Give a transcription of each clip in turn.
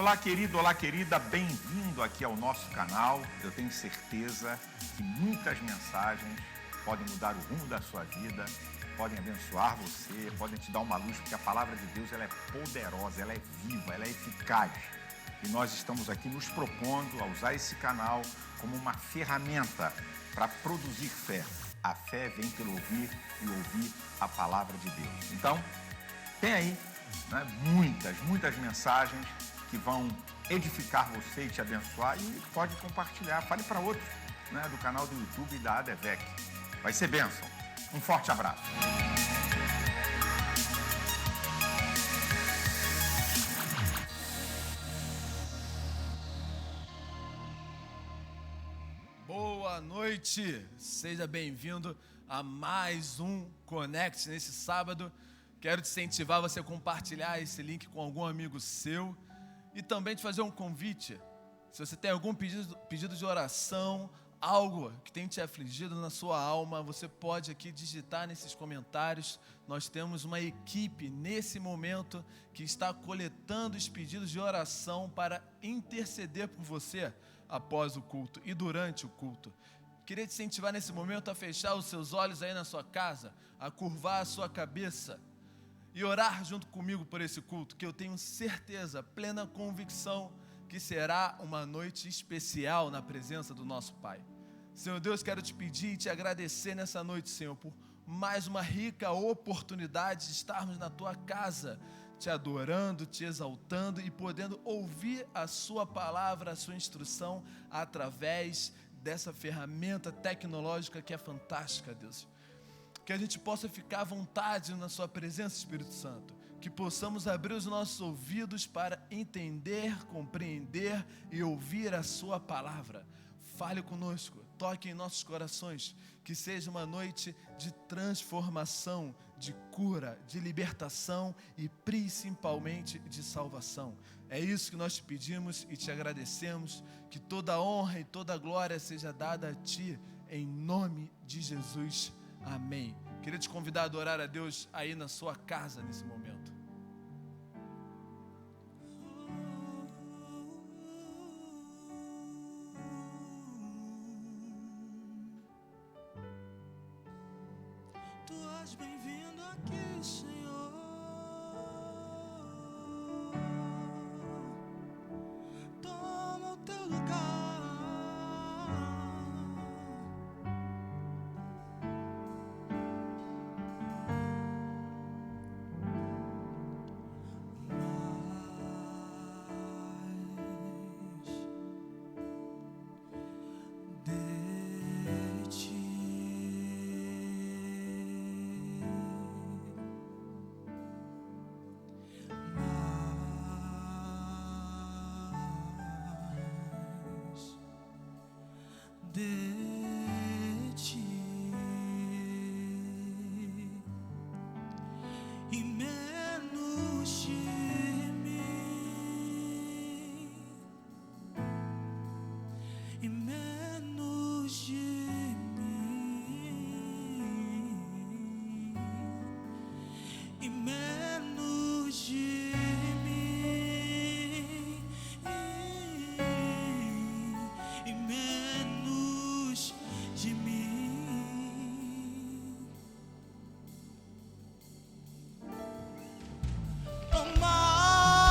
Olá, querido, olá, querida, bem-vindo aqui ao nosso canal. Eu tenho certeza que muitas mensagens podem mudar o rumo da sua vida, podem abençoar você, podem te dar uma luz, porque a palavra de Deus ela é poderosa, ela é viva, ela é eficaz. E nós estamos aqui nos propondo a usar esse canal como uma ferramenta para produzir fé. A fé vem pelo ouvir e ouvir a palavra de Deus. Então, tem aí muitas mensagens que vão edificar você e te abençoar, e pode compartilhar, fale para outros do canal do YouTube e da ADVEC. Vai ser bênção. Um forte abraço. Boa noite, seja bem-vindo a mais um Connect nesse sábado. Quero te incentivar você a compartilhar esse link com algum amigo seu e também te fazer um convite. Se você tem algum pedido de oração, algo que tem te afligido na sua alma, você pode aqui digitar nesses comentários. Nós temos uma equipe nesse momento que está coletando os pedidos de oração para interceder por você após o culto e durante o culto. Queria te incentivar nesse momento a fechar os seus olhos aí na sua casa, a curvar a sua cabeça e orar junto comigo por esse culto, que eu tenho certeza, plena convicção, que será uma noite especial na presença do nosso Pai. Senhor Deus, quero te pedir e te agradecer nessa noite, Senhor, por mais uma rica oportunidade de estarmos na tua casa, te adorando, te exaltando e podendo ouvir a sua palavra, a sua instrução através dessa ferramenta tecnológica que é fantástica, Deus. Que a gente possa ficar à vontade na sua presença, Espírito Santo. Que possamos abrir os nossos ouvidos para entender, compreender e ouvir a sua palavra. Fale conosco, toque em nossos corações. Que seja uma noite de transformação, de cura, de libertação e principalmente de salvação. É isso que nós te pedimos e te agradecemos. Que toda a honra e toda a glória seja dada a ti, em nome de Jesus. Amém. Queria te convidar a adorar a Deus aí na sua casa nesse momento. Tu és bem-vindo aqui, Senhor. Toma o teu lugar. De ti e menos de mim, e menos de mim, e menos de mim, e menos de mim. Oh, mais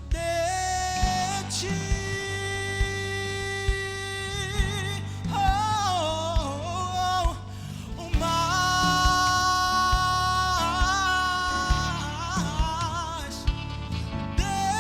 de ti. Oh, mais de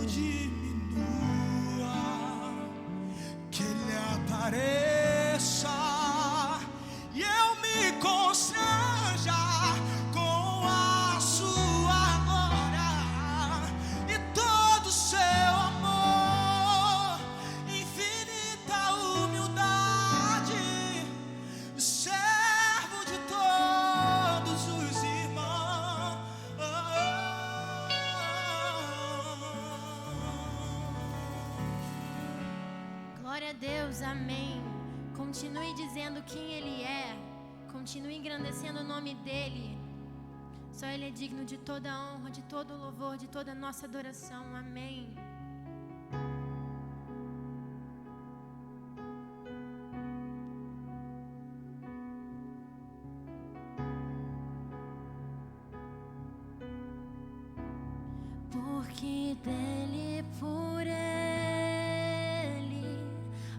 diminua, que Ele apareça e eu me constranja com a sua glória e todo o seu amor, infinita humildade, servo de todos os irmãos. Glória a Deus, amém. Continue dizendo quem Ele é. Continue engrandecendo o nome dEle. Só Ele é digno de toda a honra, de todo o louvor, de toda a nossa adoração. Amém. Porque dele, por Ele,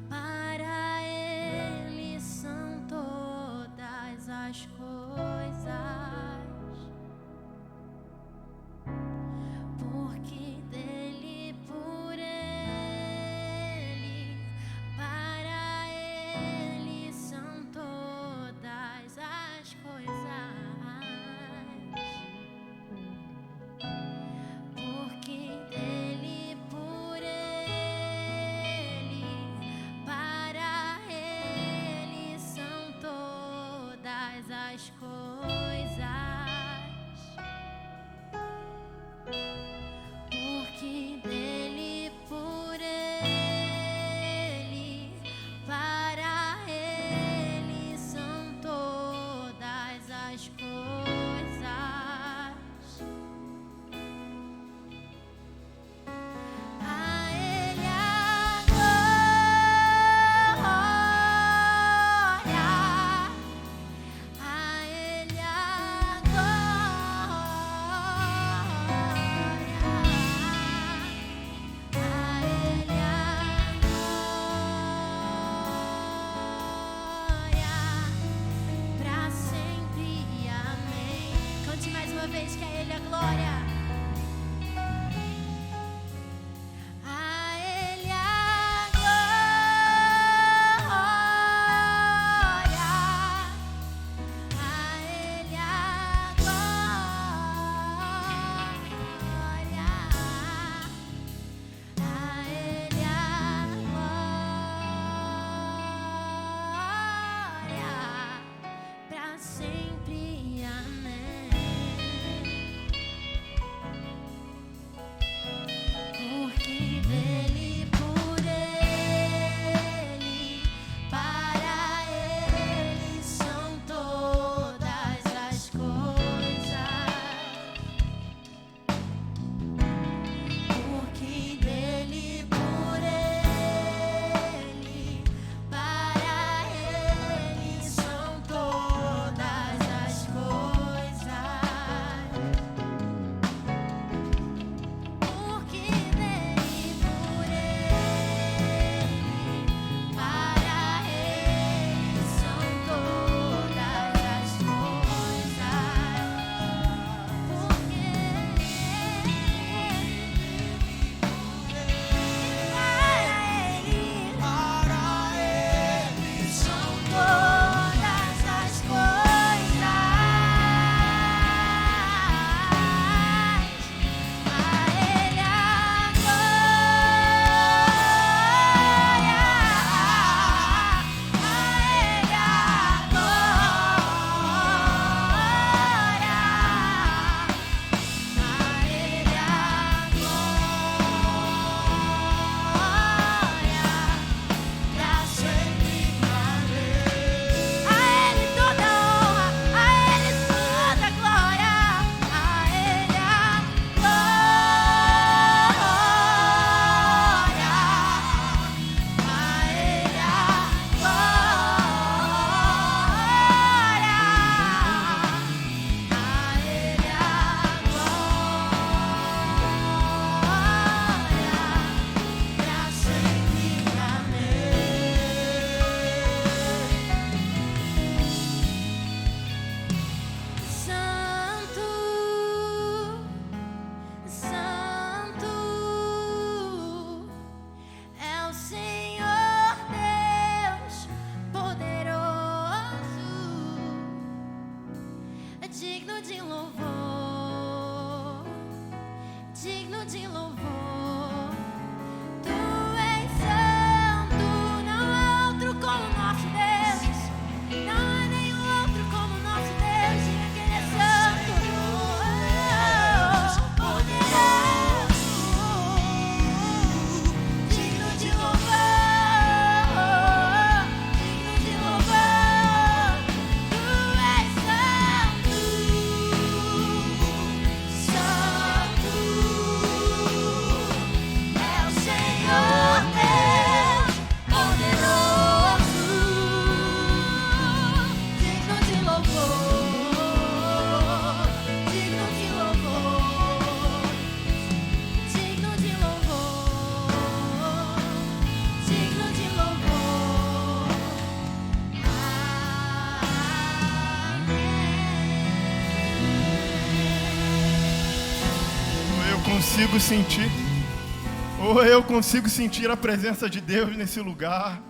para Ele são todas as coisas. Porque dele, por Ele, para Ele são todas as coisas. Porque dele, por Ele, para Ele são todas as coisas. Porque dele, por Ele, para Ele são todas as coisas. A Ele a glória, a Ele a glória, pra sempre, amém. Cante mais uma vez que a Ele a glória. A Ele a glória, a Ele a glória, a Ele a glória, pra sempre, amém. consigo sentir a presença de Deus nesse lugar.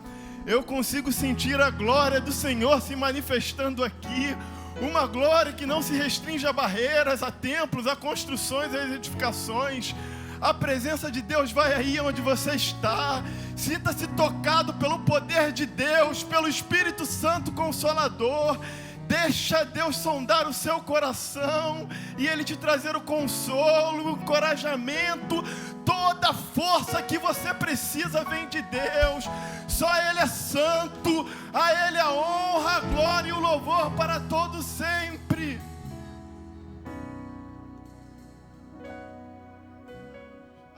Eu consigo sentir a glória do Senhor se manifestando aqui. Uma glória que não se restringe a barreiras, a templos, a construções, a edificações. A presença de Deus vai aí onde você está. Sinta-se tocado pelo poder de Deus, pelo Espírito Santo Consolador. Deixa Deus sondar o seu coração e Ele te trazer o consolo, o encorajamento. Toda a força que você precisa vem de Deus. Só Ele é santo. A Ele a honra, a glória e o louvor para todos sempre.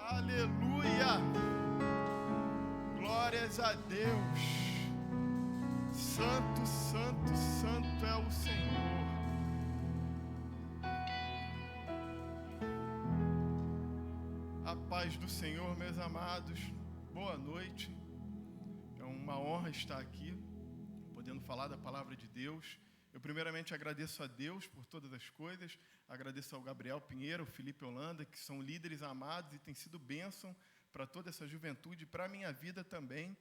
Aleluia. Glórias a Deus. Santo, santo, santo é o Senhor. A paz do Senhor, meus amados. Boa noite. É uma honra estar aqui, podendo falar da palavra de Deus. Eu primeiramente agradeço a Deus por todas as coisas. Agradeço ao Gabriel Pinheiro, ao Felipe Holanda, que são líderes amados e têm sido bênção para toda essa juventude e para a minha vida também.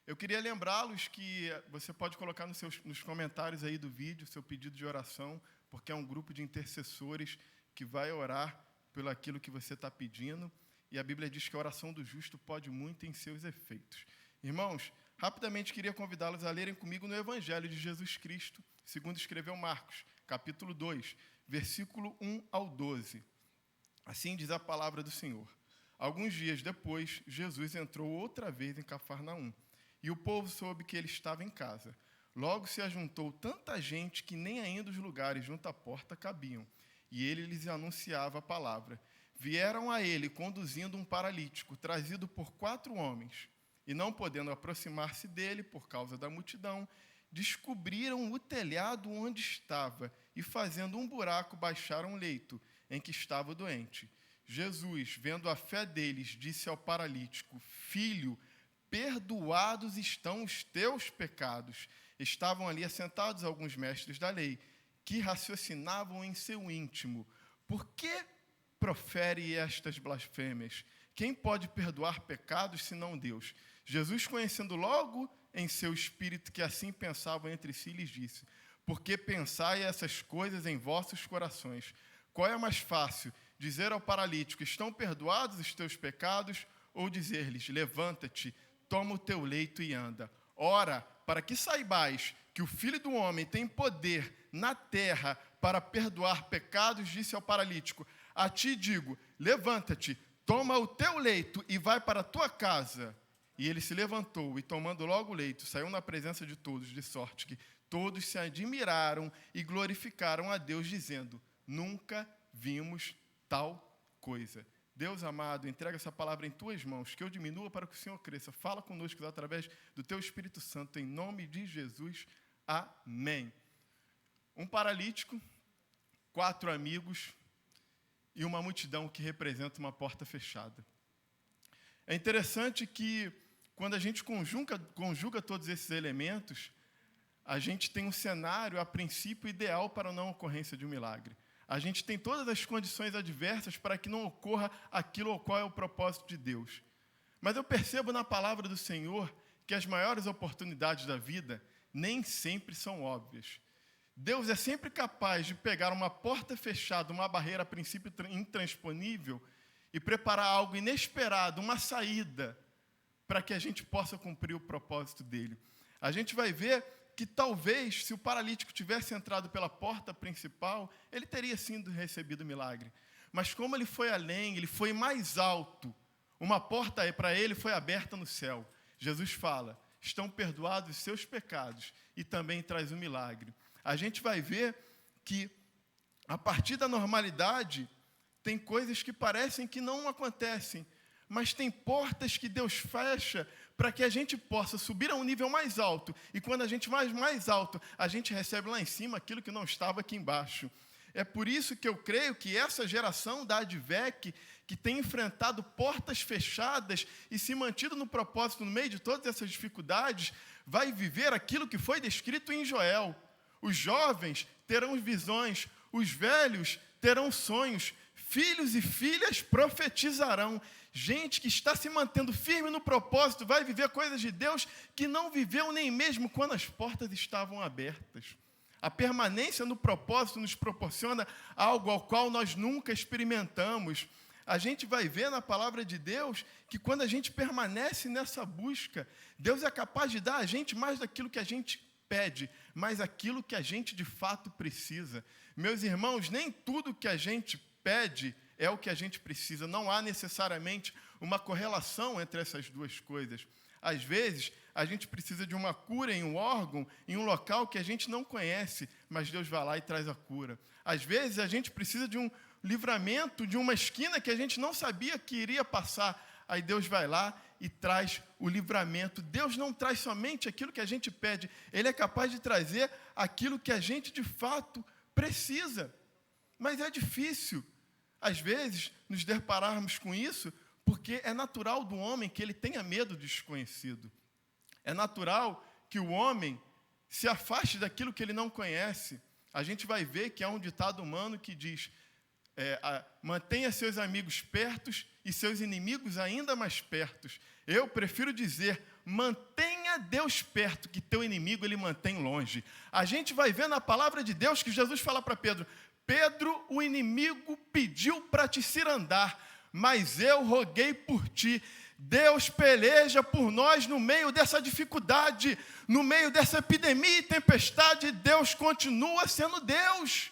Eu queria lembrá-los que você pode colocar nos comentários aí do vídeo seu pedido de oração, porque é um grupo de intercessores que vai orar pelo aquilo que você está pedindo. E a Bíblia diz que a oração do justo pode muito em seus efeitos. Irmãos, rapidamente queria convidá-los a lerem comigo no Evangelho de Jesus Cristo, segundo escreveu Marcos, capítulo 2, versículo 1 ao 12. Assim diz a palavra do Senhor. Alguns dias depois, Jesus entrou outra vez em Cafarnaum. E o povo soube que ele estava em casa. Logo se ajuntou tanta gente que nem ainda os lugares junto à porta cabiam. E ele lhes anunciava a palavra. Vieram a ele conduzindo um paralítico, trazido por 4 homens. E não podendo aproximar-se dele por causa da multidão, descobriram o telhado onde estava e, fazendo um buraco, baixaram o leito em que estava o doente. Jesus, vendo a fé deles, disse ao paralítico: Filho, perdoados estão os teus pecados. Estavam ali assentados alguns mestres da lei, que raciocinavam em seu íntimo: por que profere estas blasfêmias? Quem pode perdoar pecados senão Deus? Jesus, conhecendo logo em seu espírito que assim pensavam entre si, lhes disse: por que pensai essas coisas em vossos corações? Qual é mais fácil, dizer ao paralítico: estão perdoados os teus pecados, ou dizer-lhes: levanta-te, toma o teu leito e anda? Ora, para que saibais que o Filho do Homem tem poder na terra para perdoar pecados, disse ao paralítico: a ti digo, levanta-te, toma o teu leito e vai para a tua casa. E ele se levantou e, tomando logo o leito, saiu na presença de todos, de sorte que todos se admiraram e glorificaram a Deus, dizendo: nunca vimos tal coisa. Deus amado, entrega essa palavra em tuas mãos, que eu diminua para que o Senhor cresça. Fala conosco através do teu Espírito Santo, em nome de Jesus. Amém. Um paralítico, 4 amigos e uma multidão que representa uma porta fechada. É interessante que, quando a gente conjuga todos esses elementos, a gente tem um cenário, a princípio, ideal para a não ocorrência de um milagre. A gente tem todas as condições adversas para que não ocorra aquilo ao qual é o propósito de Deus. Mas eu percebo na palavra do Senhor que as maiores oportunidades da vida nem sempre são óbvias. Deus é sempre capaz de pegar uma porta fechada, uma barreira a princípio intransponível, e preparar algo inesperado, uma saída, para que a gente possa cumprir o propósito dele. A gente vai ver que talvez, se o paralítico tivesse entrado pela porta principal, ele teria sido recebido o milagre. Mas como ele foi além, ele foi mais alto, uma porta para ele foi aberta no céu. Jesus fala: estão perdoados os seus pecados, e também traz o milagre. A gente vai ver que, a partir da normalidade, tem coisas que parecem que não acontecem, mas tem portas que Deus fecha para que a gente possa subir a um nível mais alto. E quando a gente vai mais alto, a gente recebe lá em cima aquilo que não estava aqui embaixo. É por isso que eu creio que essa geração da Advec, que tem enfrentado portas fechadas e se mantido no propósito no meio de todas essas dificuldades, vai viver aquilo que foi descrito em Joel. Os jovens terão visões, os velhos terão sonhos, filhos e filhas profetizarão. Gente que está se mantendo firme no propósito vai viver coisas de Deus que não viveu nem mesmo quando as portas estavam abertas. A permanência no propósito nos proporciona algo ao qual nós nunca experimentamos. A gente vai ver na palavra de Deus que quando a gente permanece nessa busca, Deus é capaz de dar a gente mais daquilo que a gente pede, mais aquilo que a gente de fato precisa. Meus irmãos, nem tudo que a gente pede é o que a gente precisa. Não há necessariamente uma correlação entre essas duas coisas. Às vezes, a gente precisa de uma cura em um órgão, em um local que a gente não conhece, mas Deus vai lá e traz a cura. Às vezes, a gente precisa de um livramento de uma esquina que a gente não sabia que iria passar. Aí Deus vai lá e traz o livramento. Deus não traz somente aquilo que a gente pede, Ele é capaz de trazer aquilo que a gente de fato precisa. Mas é difícil, às vezes, nos depararmos com isso, porque é natural do homem que ele tenha medo do desconhecido. É natural que o homem se afaste daquilo que ele não conhece. A gente vai ver que há um ditado humano que diz: mantenha seus amigos pertos e seus inimigos ainda mais pertos. Eu prefiro dizer: mantenha Deus perto, que teu inimigo ele mantém longe. A gente vai ver na palavra de Deus que Jesus fala para Pedro: Pedro, o inimigo pediu para te cirandar, mas eu roguei por ti. Deus peleja por nós no meio dessa dificuldade, no meio dessa epidemia e tempestade. Deus continua sendo Deus.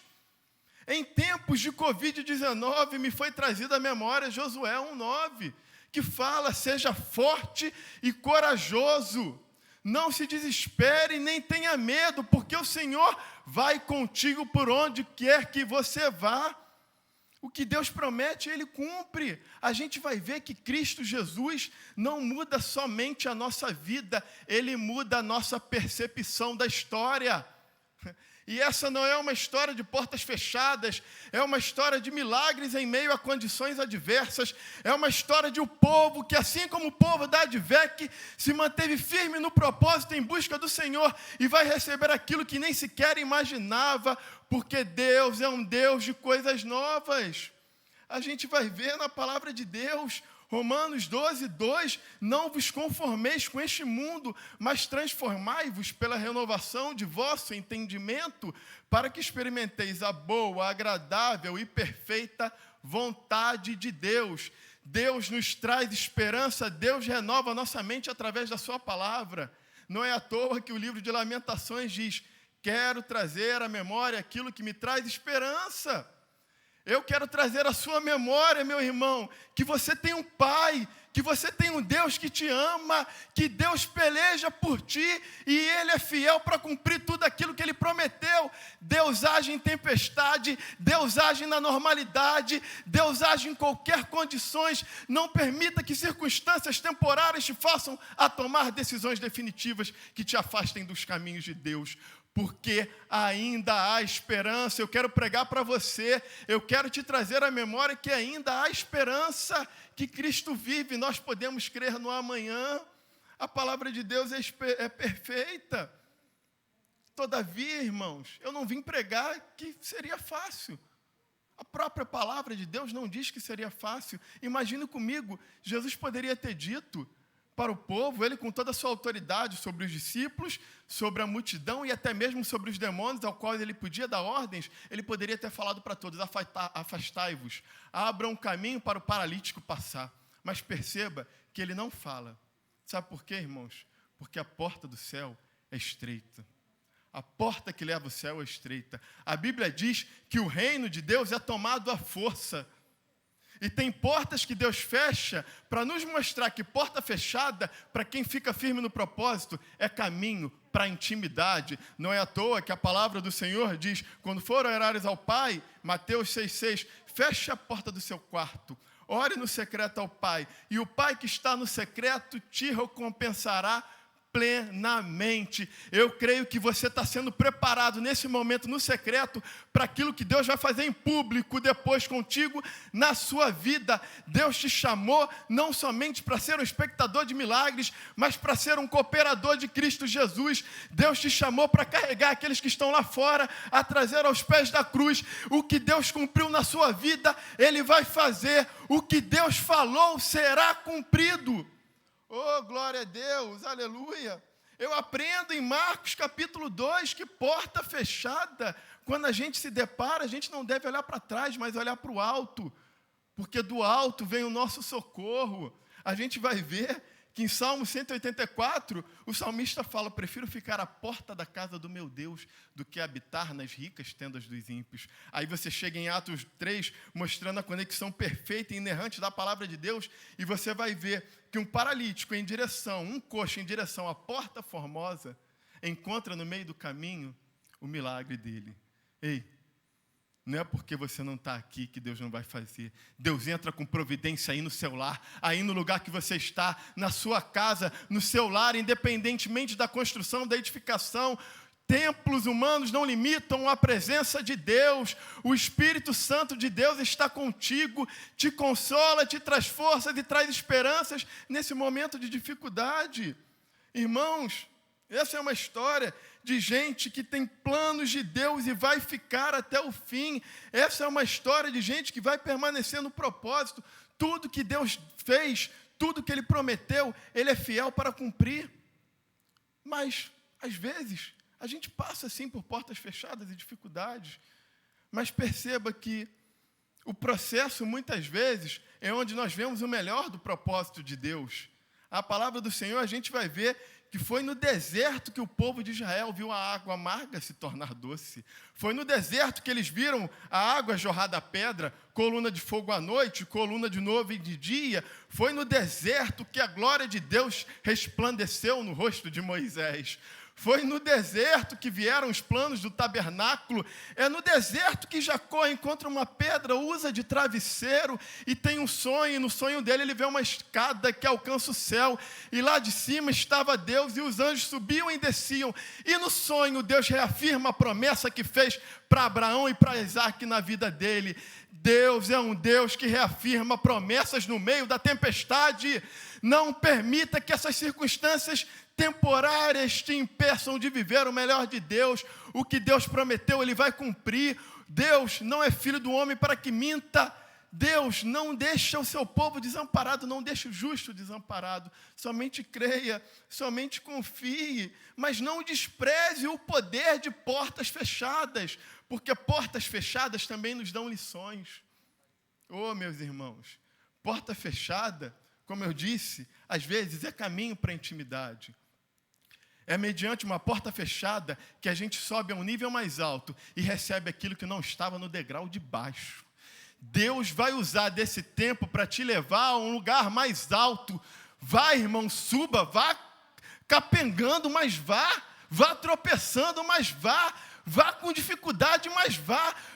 Em tempos de Covid-19, me foi trazida à memória Josué 1:9, que fala: seja forte e corajoso, não se desespere nem tenha medo, porque o Senhor vai contigo por onde quer que você vá. O que Deus promete, Ele cumpre. A gente vai ver que Cristo Jesus não muda somente a nossa vida, Ele muda a nossa percepção da história. E essa não é uma história de portas fechadas, é uma história de milagres em meio a condições adversas, é uma história de um povo que, assim como o povo da Advec, se manteve firme no propósito em busca do Senhor e vai receber aquilo que nem sequer imaginava, porque Deus é um Deus de coisas novas. A gente vai ver na palavra de Deus, Romanos 12:2, não vos conformeis com este mundo, mas transformai-vos pela renovação de vosso entendimento, para que experimenteis a boa, agradável e perfeita vontade de Deus. Deus nos traz esperança, Deus renova a nossa mente através da sua palavra. Não é à toa que o livro de Lamentações diz: quero trazer à memória aquilo que me traz esperança. Eu quero trazer à sua memória, meu irmão, que você tem um Pai, que você tem um Deus que te ama, que Deus peleja por ti e Ele é fiel para cumprir tudo aquilo que Ele prometeu. Deus age em tempestade, Deus age na normalidade, Deus age em qualquer condições. Não permita que circunstâncias temporárias te façam a tomar decisões definitivas que te afastem dos caminhos de Deus. Porque ainda há esperança. Eu quero pregar para você, eu quero te trazer à memória que ainda há esperança, que Cristo vive, nós podemos crer no amanhã. A palavra de Deus é perfeita. Todavia, irmãos, eu não vim pregar que seria fácil. A própria palavra de Deus não diz que seria fácil. Imagine comigo, Jesus poderia ter dito para o povo, ele com toda a sua autoridade sobre os discípulos, sobre a multidão e até mesmo sobre os demônios, ao qual ele podia dar ordens, ele poderia ter falado para todos: afastai-vos, abram um caminho para o paralítico passar. Mas perceba que ele não fala. Sabe por quê, irmãos? Porque a porta do céu é estreita. A porta que leva ao céu é estreita. A Bíblia diz que o reino de Deus é tomado à força. E tem portas que Deus fecha para nos mostrar que porta fechada, para quem fica firme no propósito, é caminho para a intimidade. Não é à toa que a palavra do Senhor diz: quando for orares ao Pai, Mateus 6,6, feche a porta do seu quarto, ore no secreto ao Pai, e o Pai que está no secreto te recompensará plenamente. Eu creio que você está sendo preparado nesse momento no secreto para aquilo que Deus vai fazer em público depois contigo na sua vida. Deus te chamou não somente para ser um espectador de milagres, mas para ser um cooperador de Cristo Jesus. Deus te chamou para carregar aqueles que estão lá fora, a trazer aos pés da cruz. O que Deus cumpriu na sua vida, Ele vai fazer. O que Deus falou será cumprido. Oh, glória a Deus, aleluia. Eu aprendo em Marcos capítulo 2 que porta fechada, quando a gente se depara, a gente não deve olhar para trás, mas olhar para o alto, porque do alto vem o nosso socorro. A gente vai ver que em Salmo 184, o salmista fala: prefiro ficar à porta da casa do meu Deus do que habitar nas ricas tendas dos ímpios. Aí você chega em Atos 3, mostrando a conexão perfeita e inerrante da palavra de Deus, e você vai ver que um paralítico um coxo em direção à porta formosa, encontra no meio do caminho o milagre dele. Ei, não é porque você não está aqui que Deus não vai fazer. Deus entra com providência aí no seu lar, aí no lugar que você está, na sua casa, no seu lar, independentemente da construção, da edificação. Templos humanos não limitam a presença de Deus. O Espírito Santo de Deus está contigo, te consola, te traz forças e traz esperanças nesse momento de dificuldade. Irmãos, essa é uma história de gente que tem planos de Deus e vai ficar até o fim. Essa é uma história de gente que vai permanecer no propósito. Tudo que Deus fez, tudo que Ele prometeu, Ele é fiel para cumprir. Mas, às vezes, a gente passa assim por portas fechadas e dificuldades. Mas perceba que o processo, muitas vezes, é onde nós vemos o melhor do propósito de Deus. A palavra do Senhor, a gente vai ver que foi no deserto que o povo de Israel viu a água amarga se tornar doce. Foi no deserto que eles viram a água jorrar da pedra, coluna de fogo à noite, coluna de nuvem de dia. Foi no deserto que a glória de Deus resplandeceu no rosto de Moisés. Foi no deserto que vieram os planos do tabernáculo. É no deserto que Jacó encontra uma pedra, usa de travesseiro e tem um sonho. E no sonho dele ele vê uma escada que alcança o céu. E lá de cima estava Deus e os anjos subiam e desciam. E no sonho Deus reafirma a promessa que fez para Abraão e para Isaac na vida dele. Deus é um Deus que reafirma promessas no meio da tempestade. Não permita que essas circunstâncias temporárias te impeçam de viver o melhor de Deus. O que Deus prometeu, Ele vai cumprir. Deus não é filho do homem para que minta. Deus não deixa o seu povo desamparado, não deixa o justo desamparado. Somente creia, somente confie, mas não despreze o poder de portas fechadas, porque portas fechadas também nos dão lições. Oh, meus irmãos, porta fechada, como eu disse, às vezes é caminho para a intimidade. É mediante uma porta fechada que a gente sobe a um nível mais alto e recebe aquilo que não estava no degrau de baixo. Deus vai usar desse tempo para te levar a um lugar mais alto. Vá, irmão, suba, vá capengando, mas vá tropeçando, mas vá com dificuldade, mas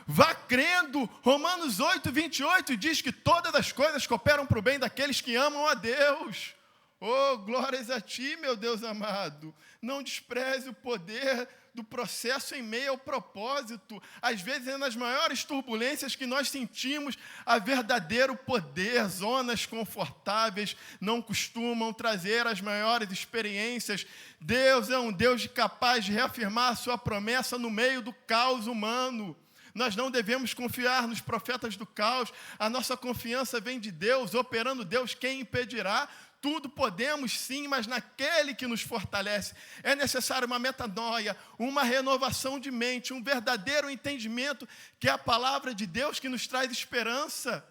vá crendo. Romanos 8:28 diz que todas as coisas cooperam para o bem daqueles que amam a Deus. Oh, glórias a Ti, meu Deus amado. Não despreze o poder do processo em meio ao propósito. Às vezes é nas maiores turbulências que nós sentimos a verdadeiro poder. Zonas confortáveis não costumam trazer as maiores experiências. Deus é um Deus capaz de reafirmar a sua promessa no meio do caos humano. Nós não devemos confiar nos profetas do caos. A nossa confiança vem de Deus, operando Deus, quem impedirá? Tudo podemos sim, mas naquele que nos fortalece. É necessário uma metanoia, uma renovação de mente, um verdadeiro entendimento que é a palavra de Deus que nos traz esperança.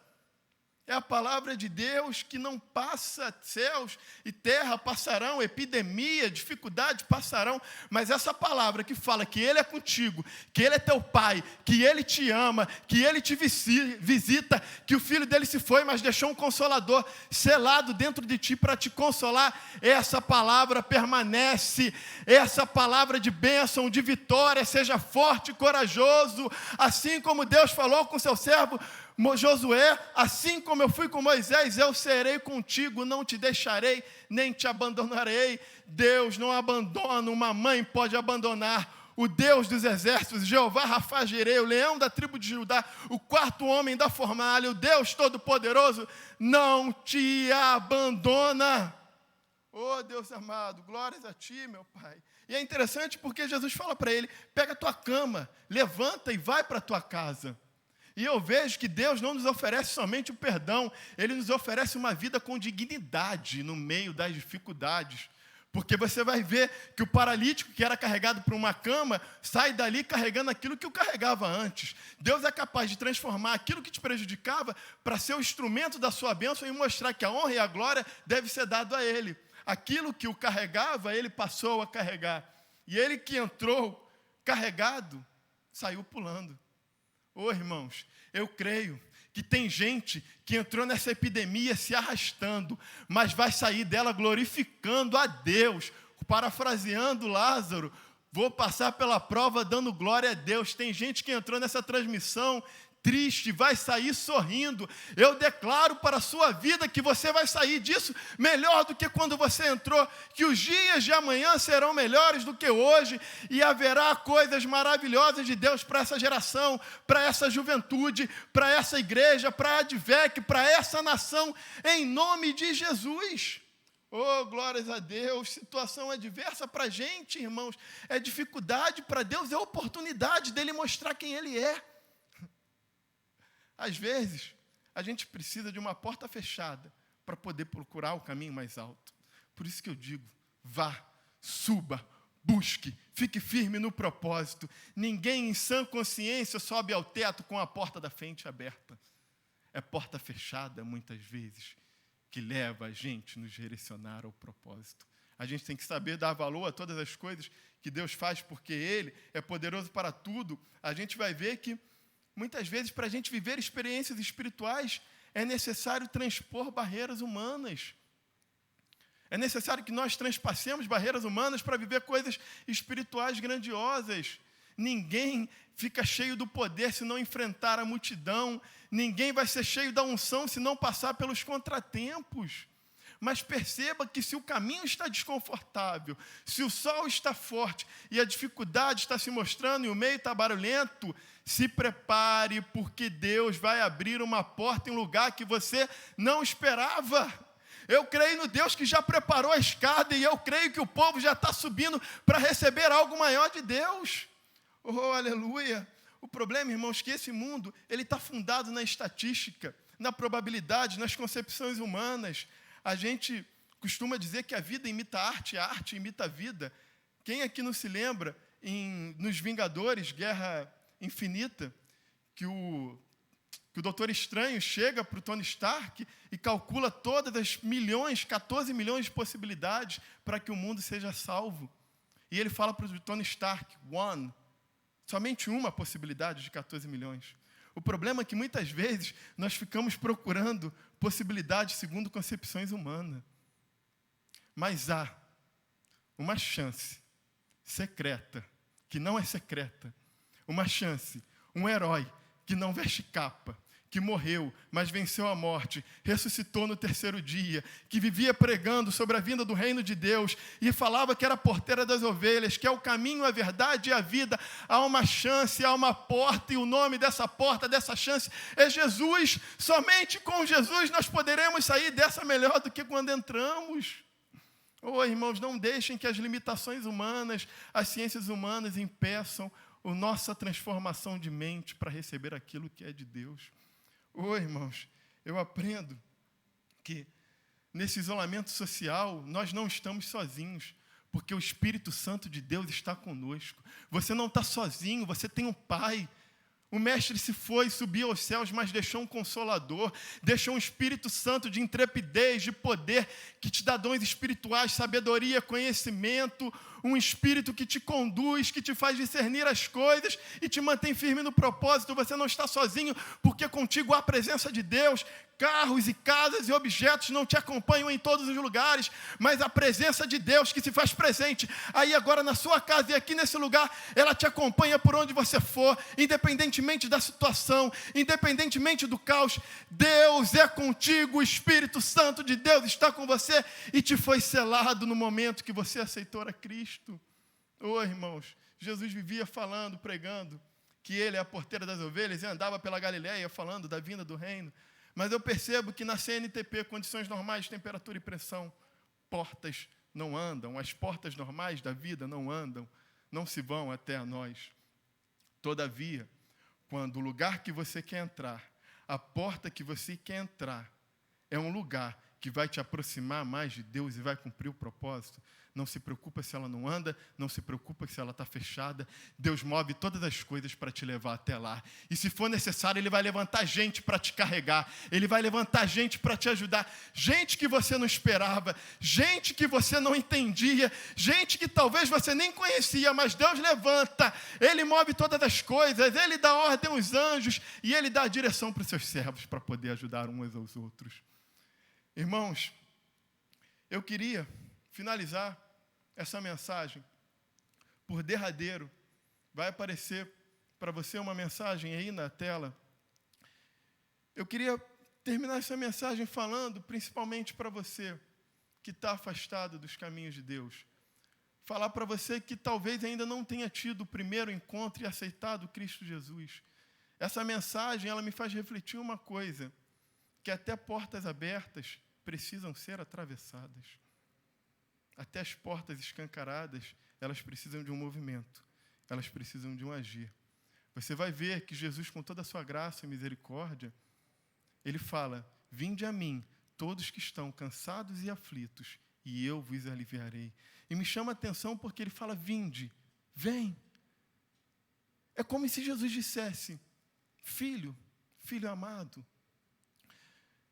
É a palavra de Deus que não passa, céus e terra passarão, epidemia, dificuldade passarão, mas essa palavra que fala que Ele é contigo, que Ele é teu Pai, que Ele te ama, que Ele te visita, que o Filho dele se foi, mas deixou um Consolador selado dentro de ti para te consolar, essa palavra permanece, essa palavra de bênção, de vitória, seja forte e corajoso, assim como Deus falou com seu servo Josué, assim como eu fui com Moisés, eu serei contigo, não te deixarei, nem te abandonarei. Deus não abandona, uma mãe pode abandonar o Deus dos exércitos, Jeová Rafa-Jirei, o leão da tribo de Judá, o quarto homem da fornalha, o Deus Todo-Poderoso, não te abandona. Oh, Deus amado, glórias a ti, meu Pai. E é interessante porque Jesus fala para ele, pega a tua cama, levanta e vai para a tua casa. E eu vejo que Deus não nos oferece somente o perdão, Ele nos oferece uma vida com dignidade no meio das dificuldades. Porque você vai ver que o paralítico que era carregado por uma cama, sai dali carregando aquilo que o carregava antes. Deus é capaz de transformar aquilo que te prejudicava para ser o instrumento da sua bênção e mostrar que a honra e a glória deve ser dado a Ele. Aquilo que o carregava, Ele passou a carregar. E ele que entrou carregado, saiu pulando. Ô irmãos, eu creio que tem gente que entrou nessa epidemia se arrastando, mas vai sair dela glorificando a Deus. Parafraseando Lázaro, vou passar pela prova dando glória a Deus. Tem gente que entrou nessa transmissão triste, vai sair sorrindo. Eu declaro para a sua vida que você vai sair disso melhor do que quando você entrou, que os dias de amanhã serão melhores do que hoje, e haverá coisas maravilhosas de Deus para essa geração, para essa juventude, para essa igreja, para a Advec, para essa nação, em nome de Jesus. Oh, glórias a Deus. Situação adversa para a gente, irmãos, é dificuldade, para Deus é oportunidade dele mostrar quem Ele é. Às vezes, a gente precisa de uma porta fechada para poder procurar o caminho mais alto. Por isso que eu digo, vá, suba, busque, fique firme no propósito. Ninguém em sã consciência sobe ao teto com a porta da frente aberta. É porta fechada, muitas vezes, que leva a gente a nos direcionar ao propósito. A gente tem que saber dar valor a todas as coisas que Deus faz, porque Ele é poderoso para tudo. A gente vai ver que muitas vezes, para a gente viver experiências espirituais, é necessário transpor barreiras humanas. É necessário que nós transpassemos barreiras humanas para viver coisas espirituais grandiosas. Ninguém fica cheio do poder se não enfrentar a multidão. Ninguém vai ser cheio da unção se não passar pelos contratempos. Mas perceba que se o caminho está desconfortável, se o sol está forte e a dificuldade está se mostrando e o meio está barulhento, se prepare, porque Deus vai abrir uma porta em um lugar que você não esperava. Eu creio no Deus que já preparou a escada e eu creio que o povo já está subindo para receber algo maior de Deus. Oh, aleluia! O problema, irmãos, é que esse mundo ele está fundado na estatística, na probabilidade, nas concepções humanas. A gente costuma dizer que a vida imita a arte imita a vida. Quem aqui não se lembra, nos Vingadores, Guerra Infinita, que o Doutor Estranho chega para o Tony Stark e calcula todas as 14 milhões de possibilidades para que o mundo seja salvo. E ele fala para o Tony Stark, somente uma possibilidade de 14 milhões. O problema é que muitas vezes nós ficamos procurando possibilidades segundo concepções humanas. Mas há uma chance secreta, que não é secreta, uma chance, um herói que não veste capa, que morreu, mas venceu a morte, ressuscitou no terceiro dia, que vivia pregando sobre a vinda do reino de Deus e falava que era a porteira das ovelhas, que é o caminho, a verdade e a vida. Há uma chance, há uma porta, e o nome dessa porta, dessa chance é Jesus. Somente com Jesus nós poderemos sair dessa melhor do que quando entramos. Oh, irmãos, não deixem que as limitações humanas, as ciências humanas impeçam a nossa transformação de mente para receber aquilo que é de Deus. Oh, irmãos, eu aprendo que nesse isolamento social nós não estamos sozinhos, porque o Espírito Santo de Deus está conosco. Você não está sozinho, você tem um Pai. O Mestre se foi, subiu aos céus, mas deixou um Consolador, deixou um Espírito Santo de intrepidez, de poder, que te dá dons espirituais, sabedoria, conhecimento. um espírito que te conduz, que te faz discernir as coisas e te mantém firme no propósito. Você não está sozinho, porque contigo há a presença de Deus. Carros e casas e objetos não te acompanham em todos os lugares, mas a presença de Deus que se faz presente aí agora na sua casa e aqui nesse lugar, ela te acompanha por onde você for, independentemente da situação, independentemente do caos. Deus é contigo, o Espírito Santo de Deus está com você e te foi selado no momento que você aceitou a Cristo. Irmãos, Jesus vivia falando, pregando que Ele é a porteira das ovelhas e andava pela Galileia falando da vinda do reino. Mas eu percebo que na CNTP, condições normais de temperatura e pressão, portas não andam, as portas normais da vida não andam, não se vão até a nós. Todavia, quando o lugar que você quer entrar, a porta que você quer entrar, é um lugar que vai te aproximar mais de Deus e vai cumprir o propósito, não se preocupa se ela não anda, não se preocupa se ela está fechada. Deus move todas as coisas para te levar até lá. E se for necessário, Ele vai levantar gente para te carregar. Ele vai levantar gente para te ajudar. Gente que você não esperava, gente que você não entendia, gente que talvez você nem conhecia, mas Deus levanta. Ele move todas as coisas, Ele dá ordem aos anjos e Ele dá a direção para os seus servos para poder ajudar uns aos outros. Irmãos, eu queria finalizar essa mensagem por derradeiro. Vai aparecer para você uma mensagem aí na tela. Eu queria terminar essa mensagem falando principalmente para você que está afastado dos caminhos de Deus. Falar para você que talvez ainda não tenha tido o primeiro encontro e aceitado Cristo Jesus. Essa mensagem, ela me faz refletir uma coisa, que até portas abertas precisam ser atravessadas. Até as portas escancaradas, elas precisam de um movimento, elas precisam de um agir. Você vai ver que Jesus, com toda a sua graça e misericórdia, Ele fala: vinde a mim, todos que estão cansados e aflitos, e eu vos aliviarei. E me chama a atenção porque Ele fala: vinde, vem. É como se Jesus dissesse: filho, filho amado,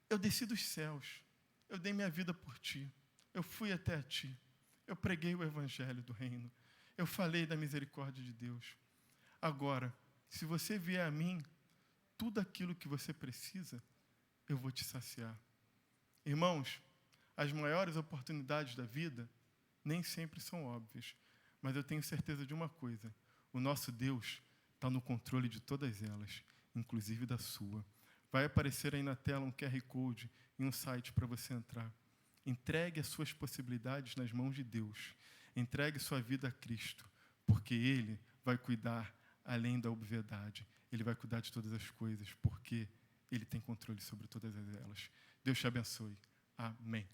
eu desci dos céus, eu dei minha vida por ti. Eu fui até a ti, eu preguei o evangelho do reino, eu falei da misericórdia de Deus. Agora, se você vier a mim, tudo aquilo que você precisa, eu vou te saciar. Irmãos, as maiores oportunidades da vida nem sempre são óbvias, mas eu tenho certeza de uma coisa: o nosso Deus está no controle de todas elas, inclusive da sua. Vai aparecer aí na tela um QR Code e um site para você entrar. Entregue as suas possibilidades nas mãos de Deus. Entregue sua vida a Cristo, porque Ele vai cuidar além da obviedade. Ele vai cuidar de todas as coisas, porque Ele tem controle sobre todas elas. Deus te abençoe. Amém.